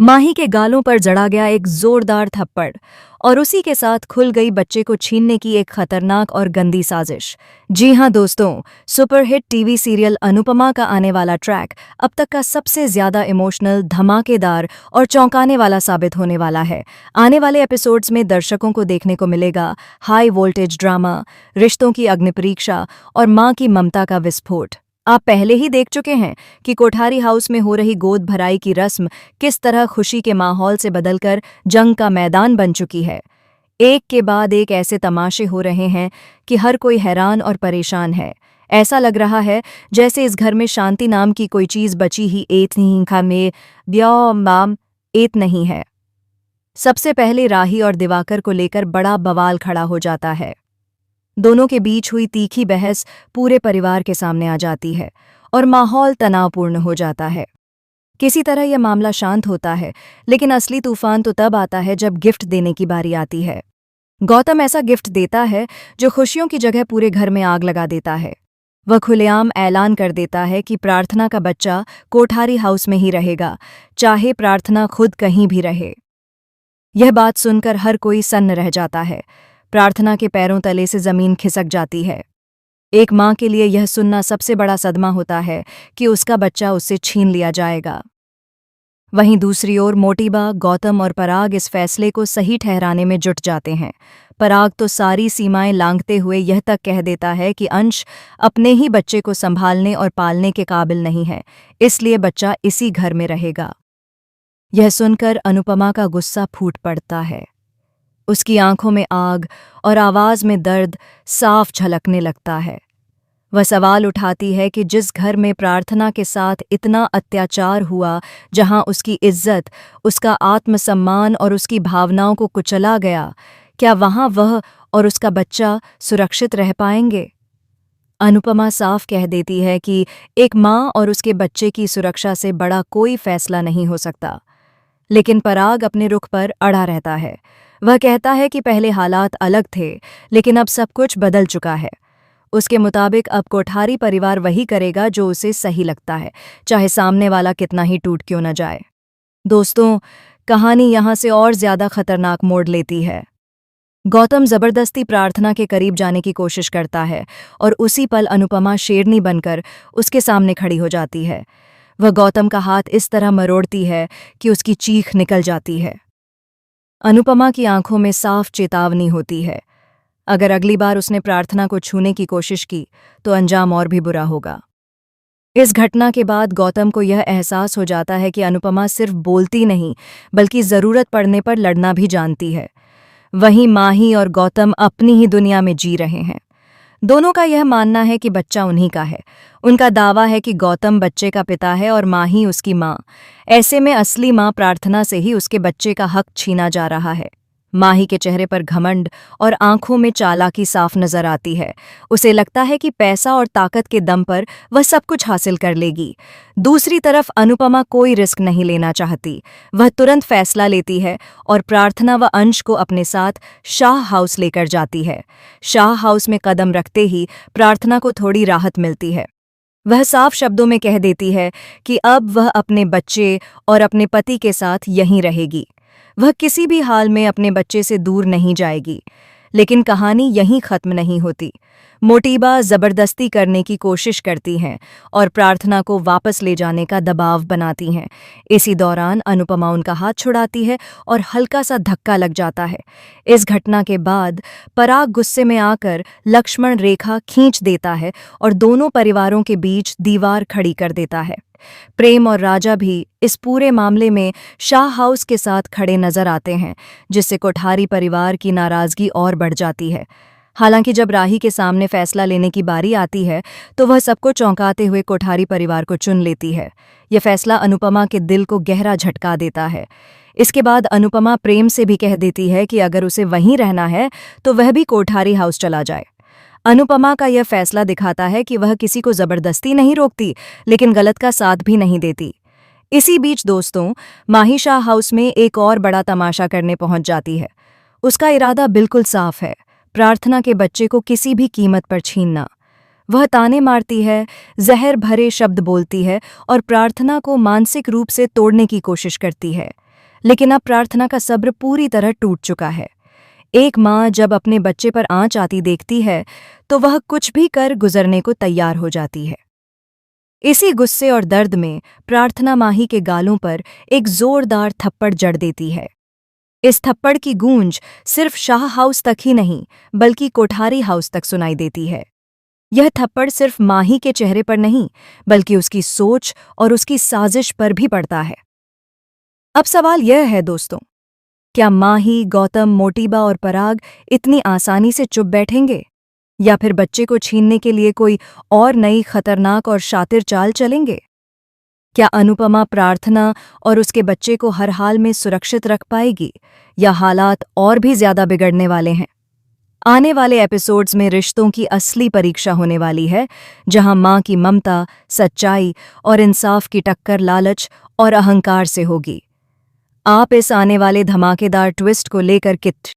माही के गालों पर जड़ा गया एक जोरदार थप्पड़ और उसी के साथ खुल गई बच्चे को छीनने की एक खतरनाक और गंदी साजिश। जी हां दोस्तों, सुपरहिट टीवी सीरियल अनुपमा का आने वाला ट्रैक अब तक का सबसे ज्यादा इमोशनल, धमाकेदार और चौंकाने वाला साबित होने वाला है। आने वाले एपिसोड्स में दर्शकों को देखने को मिलेगा हाई वोल्टेज ड्रामा, रिश्तों की अग्निपरीक्षा और मां की ममता का विस्फोट। आप पहले ही देख चुके हैं कि कोठारी हाउस में हो रही गोद भराई की रस्म किस तरह खुशी के माहौल से बदलकर जंग का मैदान बन चुकी है। एक के बाद एक ऐसे तमाशे हो रहे हैं कि हर कोई हैरान और परेशान है। ऐसा लग रहा है जैसे इस घर में शांति नाम की कोई चीज बची ही एत नहीं खा में ब्यो माम एत नहीं है। सबसे पहले राही और दिवाकर को लेकर बड़ा बवाल खड़ा हो जाता है। दोनों के बीच हुई तीखी बहस पूरे परिवार के सामने आ जाती है और माहौल तनावपूर्ण हो जाता है। किसी तरह यह मामला शांत होता है, लेकिन असली तूफान तो तब आता है जब गिफ्ट देने की बारी आती है। गौतम ऐसा गिफ्ट देता है जो खुशियों की जगह पूरे घर में आग लगा देता है। वह खुलेआम ऐलान कर देता है कि प्रार्थना का बच्चा कोठारी हाउस में ही रहेगा, चाहे प्रार्थना खुद कहीं भी रहे। यह बात सुनकर हर कोई सन्न रह जाता है। प्रार्थना के पैरों तले से जमीन खिसक जाती है। एक मां के लिए यह सुनना सबसे बड़ा सदमा होता है कि उसका बच्चा उससे छीन लिया जाएगा। वहीं दूसरी ओर मोटीबा, गौतम और पराग इस फैसले को सही ठहराने में जुट जाते हैं। पराग तो सारी सीमाएं लांघते हुए यह तक कह देता है कि अंश अपने ही बच्चे को संभालने और पालने के काबिल नहीं है, इसलिए बच्चा इसी घर में रहेगा। यह सुनकर अनुपमा का गुस्सा फूट पड़ता है। उसकी आंखों में आग और आवाज में दर्द साफ झलकने लगता है। वह सवाल उठाती है कि जिस घर में प्रार्थना के साथ इतना अत्याचार हुआ, जहां उसकी इज्जत, उसका आत्मसम्मान और उसकी भावनाओं को कुचला गया, क्या वहां वह और उसका बच्चा सुरक्षित रह पाएंगे? अनुपमा साफ कह देती है कि एक मां और उसके बच्चे की सुरक्षा से बड़ा कोई फैसला नहीं हो सकता। लेकिन पराग अपने रुख पर अड़ा रहता है। वह कहता है कि पहले हालात अलग थे, लेकिन अब सब कुछ बदल चुका है। उसके मुताबिक अब कोठारी परिवार वही करेगा जो उसे सही लगता है, चाहे सामने वाला कितना ही टूट क्यों न जाए। दोस्तों, कहानी यहाँ से और ज्यादा खतरनाक मोड़ लेती है। गौतम जबरदस्ती प्रार्थना के करीब जाने की कोशिश करता है और उसी पल अनुपमा शेरनी बनकर उसके सामने खड़ी हो जाती है। वह गौतम का हाथ इस तरह मरोड़ती है कि उसकी चीख निकल जाती है। अनुपमा की आंखों में साफ चेतावनी होती है। अगर अगली बार उसने प्रार्थना को छूने की कोशिश की तो अंजाम और भी बुरा होगा। इस घटना के बाद गौतम को यह एहसास हो जाता है कि अनुपमा सिर्फ बोलती नहीं, बल्कि जरूरत पड़ने पर लड़ना भी जानती है। वहीं माही और गौतम अपनी ही दुनिया में जी रहे हैं। दोनों का यह मानना है कि बच्चा उन्हीं का है। उनका दावा है कि गौतम बच्चे का पिता है और माही उसकी मां। ऐसे में असली मां प्रार्थना से ही उसके बच्चे का हक छीना जा रहा है। माही के चेहरे पर घमंड और आंखों में चालाकी साफ नजर आती है। उसे लगता है कि पैसा और ताकत के दम पर वह सब कुछ हासिल कर लेगी। दूसरी तरफ अनुपमा कोई रिस्क नहीं लेना चाहती। वह तुरंत फैसला लेती है और प्रार्थना व अंश को अपने साथ शाह हाउस लेकर जाती है। शाह हाउस में कदम रखते ही प्रार्थना को थोड़ी राहत मिलती है। वह साफ शब्दों में कह देती है कि अब वह अपने बच्चे और अपने पति के साथ यहीं रहेगी। वह किसी भी हाल में अपने बच्चे से दूर नहीं जाएगी। लेकिन कहानी यहीं खत्म नहीं होती। मोटीबा जबरदस्ती करने की कोशिश करती हैं और प्रार्थना को वापस ले जाने का दबाव बनाती हैं। इसी दौरान अनुपमा उनका हाथ छुड़ाती है और हल्का सा धक्का लग जाता है। इस घटना के बाद पराग गुस्से में आकर लक्ष्मण रेखा खींच देता है और दोनों परिवारों के बीच दीवार खड़ी कर देता है। प्रेम और राजा भी इस पूरे मामले में शाह हाउस के साथ खड़े नजर आते हैं, जिससे कोठारी परिवार की नाराजगी और बढ़ जाती है। हालांकि जब राही के सामने फैसला लेने की बारी आती है तो वह सबको चौंकाते हुए कोठारी परिवार को चुन लेती है। यह फैसला अनुपमा के दिल को गहरा झटका देता है। इसके बाद अनुपमा प्रेम से भी कह देती है कि अगर उसे वहीं रहना है तो वह भी कोठारी हाउस चला जाए। अनुपमा का यह फैसला दिखाता है कि वह किसी को जबरदस्ती नहीं रोकती, लेकिन गलत का साथ भी नहीं देती। इसी बीच दोस्तों, माही शाह हाउस में एक और बड़ा तमाशा करने पहुंच जाती है। उसका इरादा बिल्कुल साफ है, प्रार्थना के बच्चे को किसी भी कीमत पर छीनना। वह ताने मारती है, जहर भरे शब्द बोलती है और प्रार्थना को मानसिक रूप से तोड़ने की कोशिश करती है। लेकिन अब प्रार्थना का सब्र पूरी तरह टूट चुका है। एक माँ जब अपने बच्चे पर आँच आती देखती है तो वह कुछ भी कर गुजरने को तैयार हो जाती है। इसी गुस्से और दर्द में प्रार्थना माही के गालों पर एक जोरदार थप्पड़ जड़ देती है। इस थप्पड़ की गूंज सिर्फ शाह हाउस तक ही नहीं बल्कि कोठारी हाउस तक सुनाई देती है। यह थप्पड़ सिर्फ माही के चेहरे पर नहीं बल्कि उसकी सोच और उसकी साजिश पर भी पड़ता है। अब सवाल यह है दोस्तों, क्या माही, गौतम, मोटीबा और पराग इतनी आसानी से चुप बैठेंगे या फिर बच्चे को छीनने के लिए कोई और नई खतरनाक और शातिर चाल चलेंगे? क्या अनुपमा प्रार्थना और उसके बच्चे को हर हाल में सुरक्षित रख पाएगी या हालात और भी ज्यादा बिगड़ने वाले हैं? आने वाले एपिसोड्स में रिश्तों की असली परीक्षा होने वाली है, जहां मां की ममता, सच्चाई और इंसाफ की टक्कर लालच और अहंकार से होगी। आप इस आने वाले धमाकेदार ट्विस्ट को लेकर कित